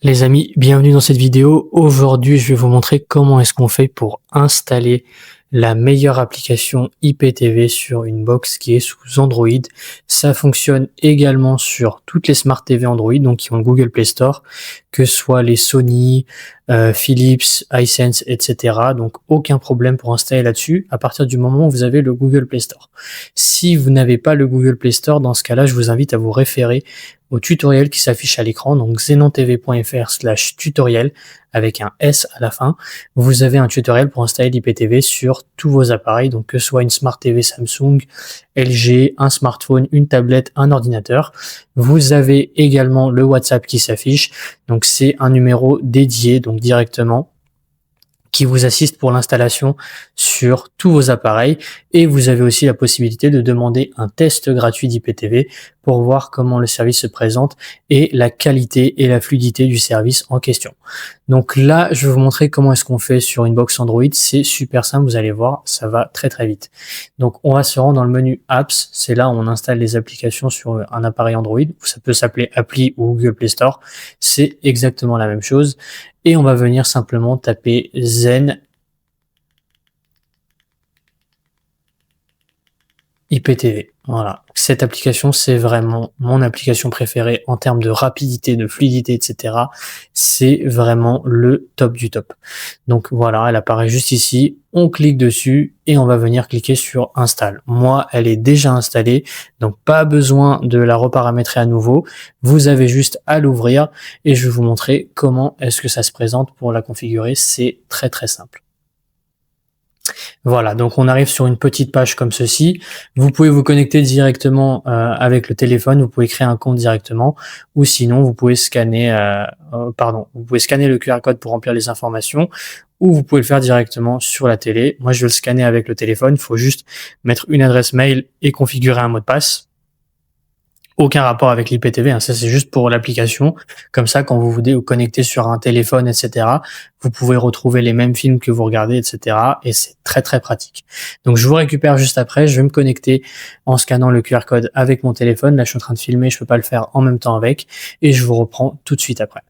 Les amis, bienvenue dans cette vidéo. Aujourd'hui, je vais vous montrer comment est-ce qu'on fait pour installer la meilleure application IPTV sur une box qui est sous Android. Ça fonctionne également sur toutes les Smart TV Android, donc qui ont le Google Play Store, que ce soit les Sony, Philips, Hisense, etc. Donc aucun problème pour installer là-dessus à partir du moment où vous avez le Google Play Store. Si vous n'avez pas le Google Play Store, dans ce cas-là, je vous invite à vous référer au tutoriel qui s'affiche à l'écran, donc xenontv.fr/tutoriel avec un S à la fin. Vous avez un tutoriel pour installer l'IPTV sur tous vos appareils, donc que ce soit une Smart TV Samsung, LG, un smartphone, une tablette, un ordinateur. Vous avez également le WhatsApp qui s'affiche, donc c'est un numéro dédié, donc directement, qui vous assiste pour l'installation sur tous vos appareils, et vous avez aussi la possibilité de demander un test gratuit d'IPTV pour voir comment le service se présente et la qualité et la fluidité du service en question. Donc là, je vais vous montrer comment est-ce qu'on fait sur une box Android. C'est super simple, vous allez voir, ça va très très vite. Donc on va se rendre dans le menu Apps, c'est là où on installe les applications sur un appareil Android. Ça peut s'appeler Appli ou Google Play Store, c'est exactement la même chose. Et on va venir simplement taper Zen IPTV. Voilà. Cette application, c'est vraiment mon application préférée en termes de rapidité, de fluidité, etc. C'est vraiment le top du top. Donc voilà, elle apparaît juste ici. On clique dessus et on va venir cliquer sur Install. Moi, elle est déjà installée, donc pas besoin de la reparamétrer à nouveau. Vous avez juste à l'ouvrir et je vais vous montrer comment est-ce que ça se présente pour la configurer. C'est très très simple. Voilà, donc on arrive sur une petite page comme ceci. Vous pouvez vous connecter directement avec le téléphone, vous pouvez créer un compte directement, ou sinon vous pouvez scanner, le QR code pour remplir les informations, ou vous pouvez le faire directement sur la télé. Moi, je vais le scanner avec le téléphone. Il faut juste mettre une adresse mail et configurer un mot de passe. Aucun rapport avec l'IPTV, hein. Ça c'est juste pour l'application. Comme ça, quand vous vous connectez sur un téléphone, etc., vous pouvez retrouver les mêmes films que vous regardez, etc. Et c'est très très pratique. Donc je vous récupère juste après. Je vais me connecter en scannant le QR code avec mon téléphone. Là, je suis en train de filmer, je peux pas le faire en même temps avec. Et je vous reprends tout de suite après.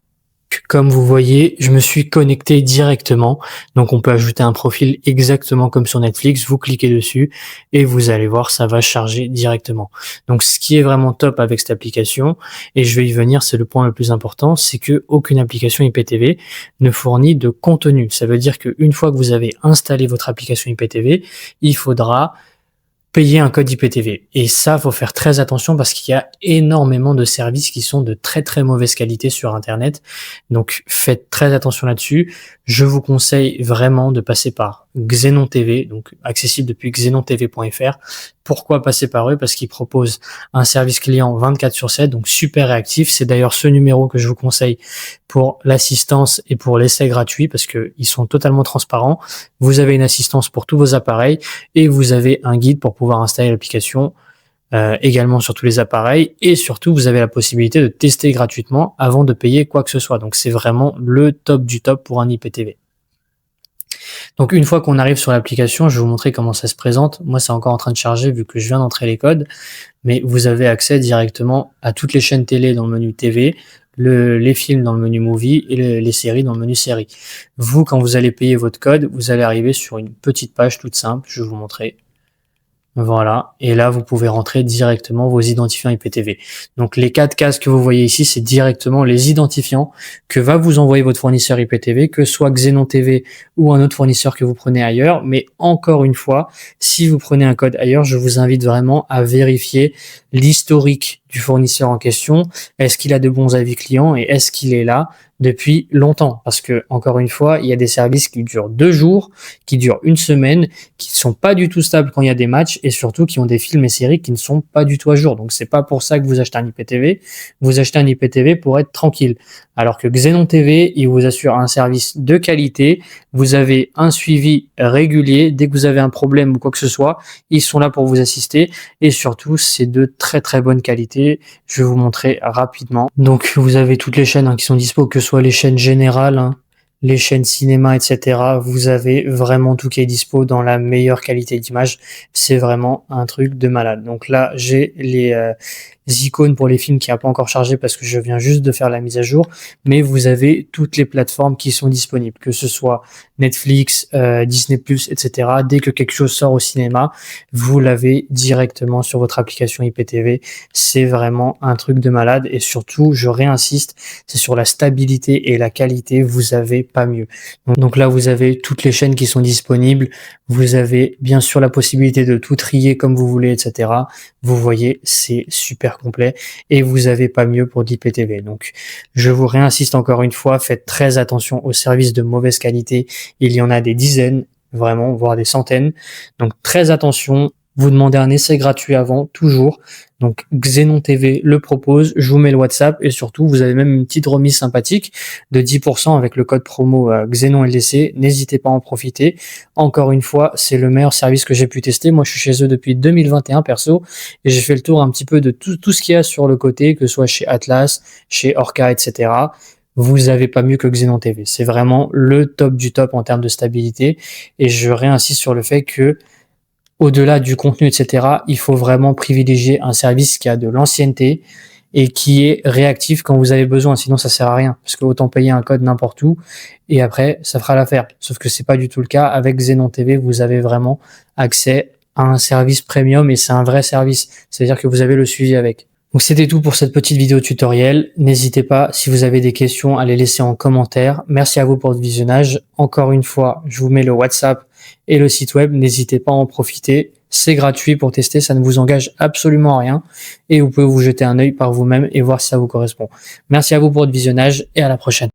Comme vous voyez, je me suis connecté directement. Donc on peut ajouter un profil exactement comme sur Netflix. Vous cliquez dessus et vous allez voir, ça va charger directement. Donc ce qui est vraiment top avec cette application, et je vais y venir, c'est le point le plus important, c'est que aucune application IPTV ne fournit de contenu. Ça veut dire qu'une fois que vous avez installé votre application IPTV, il faudra payer un code IPTV. Et ça, faut faire très attention parce qu'il y a énormément de services qui sont de très très mauvaise qualité sur Internet. Donc faites très attention là-dessus. Je vous conseille vraiment de passer par Xenon TV, donc accessible depuis xenontv.fr. Pourquoi passer par eux? Parce qu'ils proposent un service client 24/7, donc super réactif. C'est d'ailleurs ce numéro que je vous conseille pour l'assistance et pour l'essai gratuit parce que ils sont totalement transparents. Vous avez une assistance pour tous vos appareils et vous avez un guide pour pouvoir installer l'application également sur tous les appareils, et surtout vous avez la possibilité de tester gratuitement avant de payer quoi que ce soit. Donc c'est vraiment le top du top pour un IPTV. Donc une fois qu'on arrive sur l'application, je vais vous montrer comment ça se présente. Moi, c'est encore en train de charger vu que je viens d'entrer les codes, mais vous avez accès directement à toutes les chaînes télé dans le menu TV, les films dans le menu Movie et les séries dans le menu Séries. Vous, quand vous allez payer votre code, vous allez arriver sur une petite page toute simple, je vais vous montrer. Voilà, et là vous pouvez rentrer directement vos identifiants IPTV. Donc les 4 cases que vous voyez ici, c'est directement les identifiants que va vous envoyer votre fournisseur IPTV, que ce soit Xenon TV ou un autre fournisseur que vous prenez ailleurs. Mais encore une fois, si vous prenez un code ailleurs, je vous invite vraiment à vérifier l'historique du fournisseur en question. Est-ce qu'il a de bons avis clients et est-ce qu'il est là depuis longtemps? Parce que, encore une fois, il y a des services qui durent 2 jours, qui durent 1 semaine, qui ne sont pas du tout stables quand il y a des matchs et surtout qui ont des films et séries qui ne sont pas du tout à jour. Donc c'est pas pour ça que vous achetez un IPTV. Vous achetez un IPTV pour être tranquille. Alors que Xenon TV, il vous assure un service de qualité. Vous avez un suivi régulier. Dès que vous avez un problème ou quoi que ce soit, ils sont là pour vous assister. Et surtout, c'est de très très bonne qualité. Je vais vous montrer rapidement. Donc vous avez toutes les chaînes qui sont dispo, que ce soit les chaînes générales, les chaînes cinéma, etc. Vous avez vraiment tout qui est dispo dans la meilleure qualité d'image. C'est vraiment un truc de malade. Donc là, j'ai icônes pour les films qui n'a pas encore chargé parce que je viens juste de faire la mise à jour, mais vous avez toutes les plateformes qui sont disponibles, que ce soit Netflix, Disney+, etc. Dès que quelque chose sort au cinéma, vous l'avez directement sur votre application IPTV. C'est vraiment un truc de malade et surtout, je réinsiste, c'est sur la stabilité et la qualité, vous avez pas mieux. Donc là, vous avez toutes les chaînes qui sont disponibles, vous avez bien sûr la possibilité de tout trier comme vous voulez, etc. Vous voyez, c'est super complet et vous avez pas mieux pour l'IPTV. Donc, je vous réinsiste encore une fois, faites très attention aux services de mauvaise qualité. Il y en a des dizaines, vraiment, voire des centaines. Donc, très attention. Vous demandez un essai gratuit avant, toujours. Donc, Xenon TV le propose. Je vous mets le WhatsApp et surtout, vous avez même une petite remise sympathique de 10% avec le code promo Xenon LDC. N'hésitez pas à en profiter. Encore une fois, c'est le meilleur service que j'ai pu tester. Moi, je suis chez eux depuis 2021 perso et j'ai fait le tour un petit peu de tout ce qu'il y a sur le côté, que ce soit chez Atlas, chez Orca, etc. Vous avez pas mieux que Xenon TV. C'est vraiment le top du top en termes de stabilité et je réinsiste sur le fait que au-delà du contenu, etc., il faut vraiment privilégier un service qui a de l'ancienneté et qui est réactif quand vous avez besoin. Sinon, ça sert à rien. Parce que autant payer un code n'importe où et après, ça fera l'affaire. Sauf que c'est pas du tout le cas. Avec Xenon TV, vous avez vraiment accès à un service premium et c'est un vrai service. C'est-à-dire que vous avez le suivi avec. Donc c'était tout pour cette petite vidéo tutoriel. N'hésitez pas, si vous avez des questions, à les laisser en commentaire. Merci à vous pour le visionnage. Encore une fois, je vous mets le WhatsApp et le site web. N'hésitez pas à en profiter. C'est gratuit pour tester, ça ne vous engage absolument à rien. Et vous pouvez vous jeter un œil par vous-même et voir si ça vous correspond. Merci à vous pour le visionnage et à la prochaine.